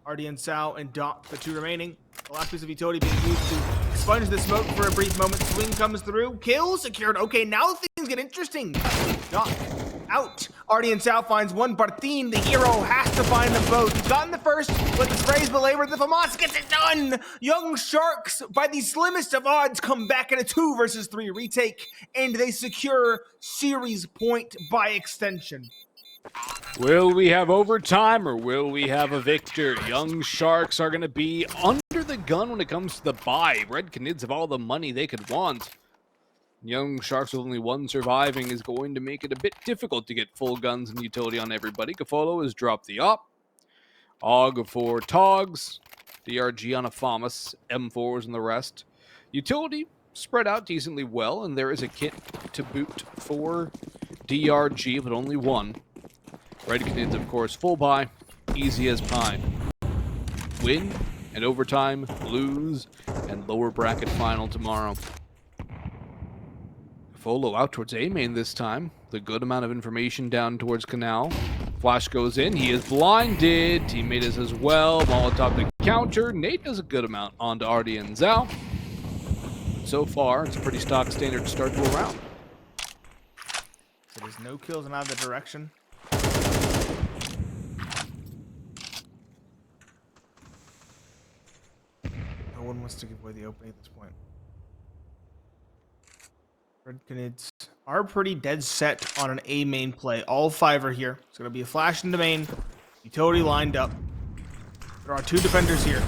Artie and Sal and Doc, the 2 remaining. The last piece of utility being used to expunge the smoke for a brief moment. Swing comes through. Kill secured. Okay, now things get interesting. Doc out. Artie and Sal finds one. Barthin, the hero, has to find them both. He's gotten the first, but the sprays belabored. The FAMAS gets it done. Young Sharks, by the slimmest of odds, come back in a 2 versus 3 retake, and they secure series point by extension. Will we have overtime or will we have a victor? Young Sharks are going to be under the gun when it comes to the buy. Red Canids have all the money they could want. Young Sharks with only 1 surviving is going to make it a bit difficult to get full guns and utility on everybody. Gafolo has dropped the op. Og for Togs. DRG on a FAMAS. M4s and the rest. Utility spread out decently well, and there is a kit to boot for DRG, but only 1. Red Canids, of course, full buy, easy as pie. Win and overtime, lose, and lower bracket final tomorrow. Folo out towards A main this time. The good amount of information down towards Canal. Flash goes in. He is blinded. Teammate is as well. Molotov the counter. Nate does a good amount onto Artie and Zhao. So far, it's a pretty stock standard start to a round. So there's no kills in either direction. No one wants to give away the opening at this point. Red Canids are pretty dead set on an A main play. All 5 are here. It's going to be a flash into main. Utility lined up. There are 2 defenders here.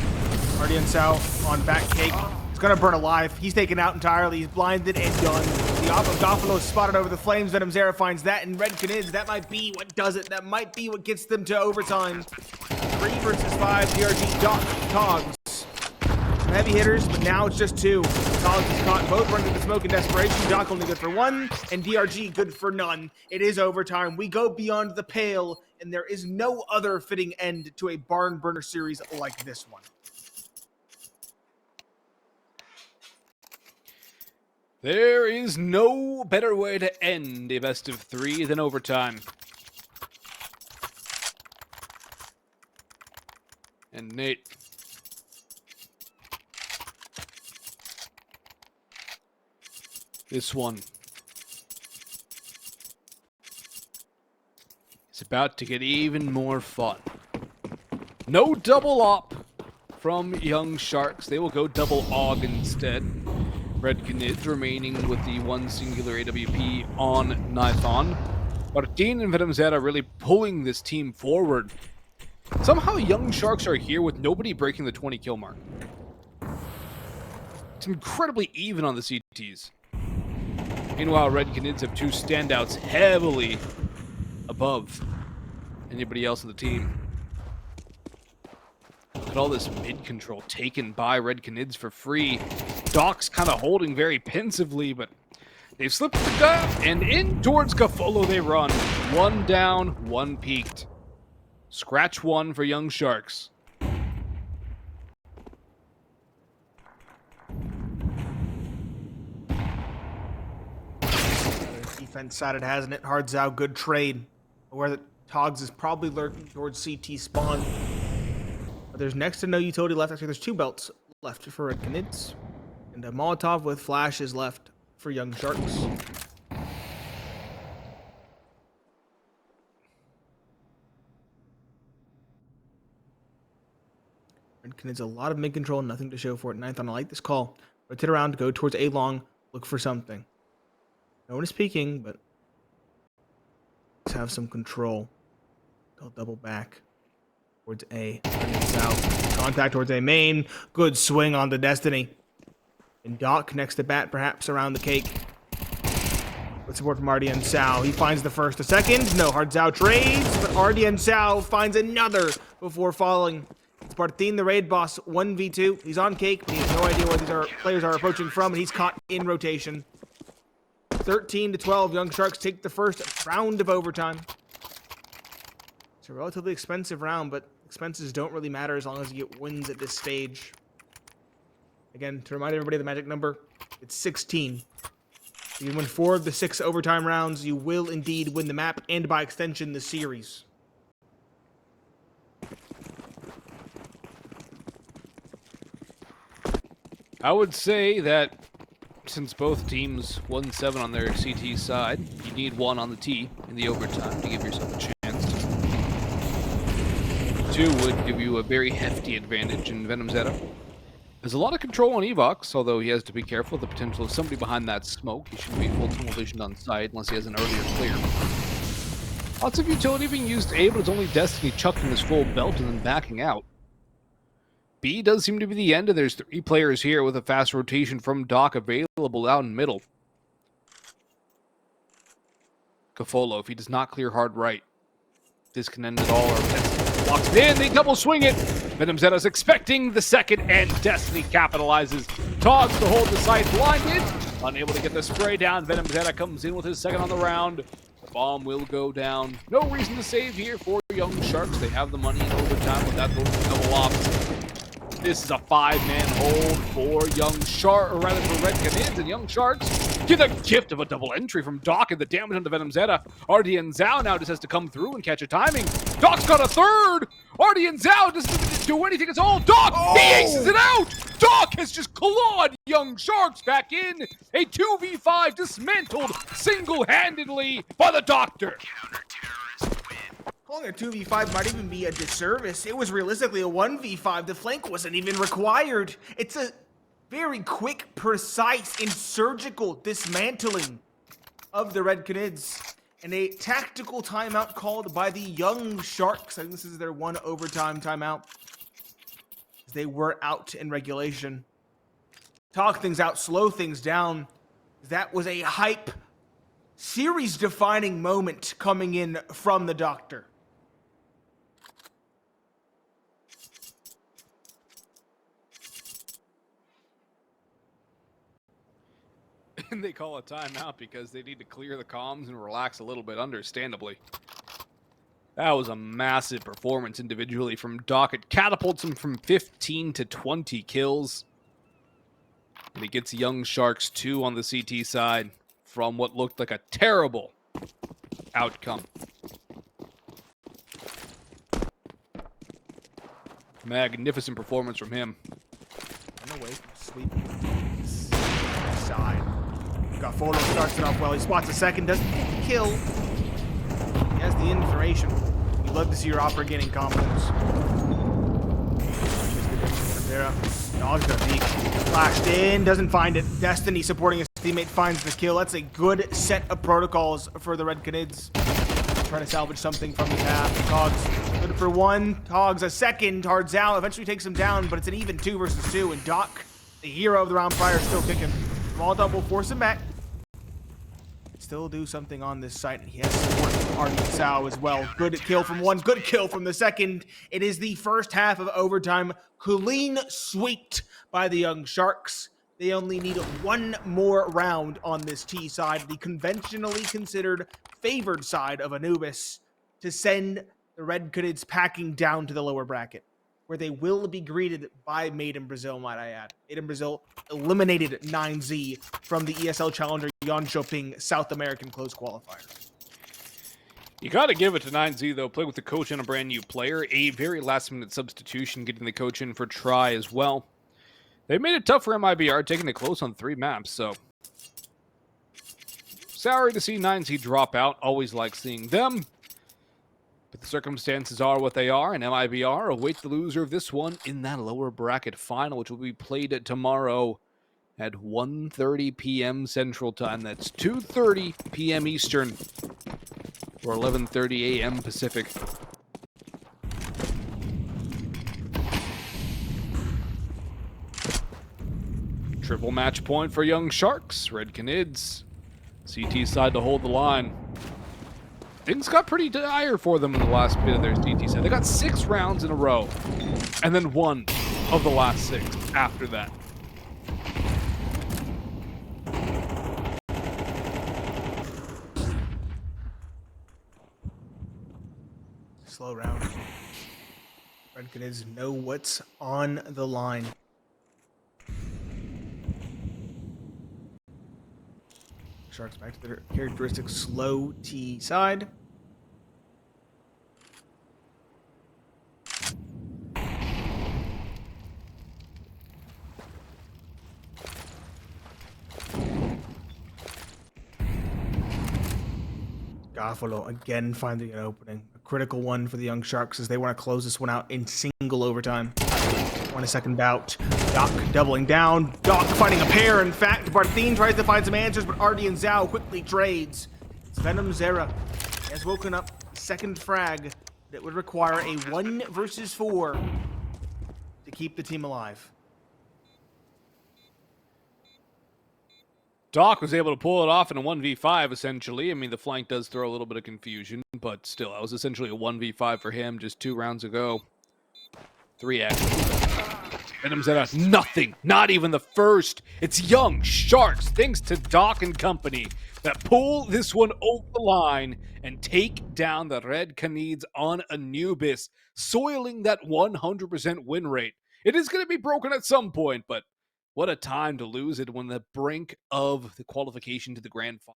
Ardian Sao on back cake. He's going to burn alive. He's taken out entirely. He's blinded and done. The Goffalo is spotted over the flames. Venom Zera finds that, and Red Canids, that might be what does it. That might be what gets them to overtime. 3 versus 5. DRG togs. Some heavy hitters, but now it's just 2. Togs is caught. Both run to the smoke in desperation. Doc only good for 1, and DRG good for none. It is overtime. We go beyond the pale, and there is no other fitting end to a barn burner series like this one. There is no better way to end a best of 3 than overtime. And Nate. This one is about to get even more fun. No double op from Young Sharks. They will go double AUG instead. Red Canids remaining with the 1 singular AWP on Nithon. Martin and Venom Zeta really pulling this team forward. Somehow Young Sharks are here with nobody breaking the 20 kill mark. It's incredibly even on the CTs. Meanwhile, Red Canids have 2 standouts heavily above anybody else on the team. Look at all this mid control taken by Red Canids for free. Doc's kind of holding very pensively, but they've slipped the gap, and in towards Goffalo they run. 1 down, 1 peaked. Scratch 1 for Young Sharks. Defense side it hasn't it. Hardzao, good trade. Where the Togs is probably lurking towards CT spawn. But there's next to no utility left. Actually, there's 2 belts left for Red Canids. And a Molotov with flash is left for Young Sharks. Red Canids a lot of mid control, nothing to show for it. Ninth on, I like this call. Rotate around, go towards A long, look for something. No one is peeking, but let's have some control. They'll double back towards A. South. Contact towards A main. Good swing on the Destiny. And Doc next to bat, perhaps around the cake. With support from Ardian Sao. He finds the first. The second. No, Hardzao trades, but Ardian Sao finds another before falling. It's Martin, the raid boss, 1v2. He's on cake, but he has no idea where these players are approaching from, and he's caught in rotation. 13-12, Young Sharks take the first round of overtime. It's a relatively expensive round, but expenses don't really matter as long as you get wins at this stage. Again, to remind everybody of the magic number, it's 16. If you win 4 of the 6 overtime rounds, you will indeed win the map and, by extension, the series. I would say that since both teams won 7 on their CT side, you need 1 on the T in the overtime to give yourself a chance. 2 would give you a very hefty advantage in Venom Zeta. There's a lot of control on Evox, although he has to be careful of the potential of somebody behind that smoke. He should be full tunnel vision on site unless he has an earlier clear. Lots of utility being used A, but it's only Destiny chucking his full belt and then backing out. B does seem to be the end, and there's 3 players here with a fast rotation from Doc available out in middle. Goffalo, if he does not clear hard right, this can end it all, or blocks it in, they double swing it! Venom Zeta's expecting the second, and Destiny capitalizes. Togs to hold the site, blinded, unable to get the spray down. Venom Zeta comes in with his second on the round. The bomb will go down. No reason to save here for Young Sharks. They have the money in overtime without those double ops. This is a 5-man hold for Young Shark, or rather for Red Canids, and Young Sharks get the gift of a double entry from Doc and the damage onto Venom Zeta. Ardian Zhao now just has to come through and catch a timing. Doc's got a third! Ardian Zhao doesn't do anything at all. Doc, he aces it out! Doc has just clawed Young Sharks back in. A 2v5 dismantled single-handedly by the Doctor. Calling a 2v5 might even be a disservice. It was realistically a 1v5. The flank wasn't even required. It's a Very quick, precise, and surgical dismantling of the Red Canids. And a tactical timeout called by the Young Sharks. I think this is their 1 overtime timeout. They were out in regulation. Talk things out, slow things down. That was a hype, series-defining moment coming in from the doctor. And they call a timeout because they need to clear the comms and relax a little bit, understandably. That was a massive performance individually from Doc. It catapults him from 15 to 20 kills. And he gets Young Sharks 2 on the CT side from what looked like a terrible outcome. Magnificent performance from him. And away from sweeping side. Gaffolo starts it off well. He spots a second, doesn't get the kill. He has the information. You'd love to see your opera gaining confidence. Dog's gonna peek. Flashed in, doesn't find it. Destiny supporting his teammate finds the kill. That's a good set of protocols for the Red Canids. Trying to salvage something from the path. Togs good for 1. Togs a second. Hard Zal eventually takes him down, but it's an even 2 versus 2. And Doc, the hero of the round prior, still kicking. Small double, force him back. Still do something on this site, and he has support from Arden Sao as well. Good kill from 1, good kill from the second. It is the first half of overtime, clean swept by the Young Sharks. They only need 1 more round on this T side, the conventionally considered favored side of Anubis, to send the Red Canids packing down to the lower bracket, where they will be greeted by Made in Brazil, might I add. Made in Brazil eliminated 9Z from the ESL Challenger Jönköping South American close qualifiers. You got to give it to 9Z, though. Play with the coach and a brand new player. A very last-minute substitution, getting the coach in for try as well. They made it tough for MIBR, taking it close on 3 maps, so... Sorry to see 9Z drop out. Always like seeing them. But the circumstances are what they are, and MIBR await the loser of this one in that lower bracket final, which will be played tomorrow at 1:30 p.m. Central Time. That's 2:30 p.m. Eastern, or 11:30 a.m. Pacific. Triple match point for Young Sharks. Red Canids. CT side to hold the line. Things got pretty dire for them in the last bit of their CT side. They got 6 rounds in a row, and then 1 of the last 6 after that. Slow round. Red Canids know what's on the line. Sharks back to their characteristic slow T side. Gaffolo again finding an opening. A critical one for the Young Sharks as they want to close this one out in single overtime. 1 second bout. Doc doubling down. Doc finding a pair. In fact, Barthene tries to find some answers, but Arden Zhao quickly trades. It's Venom Zera. He has woken up. Second frag that would require a 1 versus 4 to keep the team alive. Doc was able to pull it off in a 1v5, essentially. I mean, the flank does throw a little bit of confusion, but still, that was essentially a 1v5 for him just 2 rounds ago. 3x. Venom Zeta, nothing. Not even the first. It's Young Sharks, thanks to Doc and company, that pull this one over the line and take down the Red Canids on Anubis, soiling that 100% win rate. It is going to be broken at some point, but what a time to lose it when the brink of the qualification to the grand final.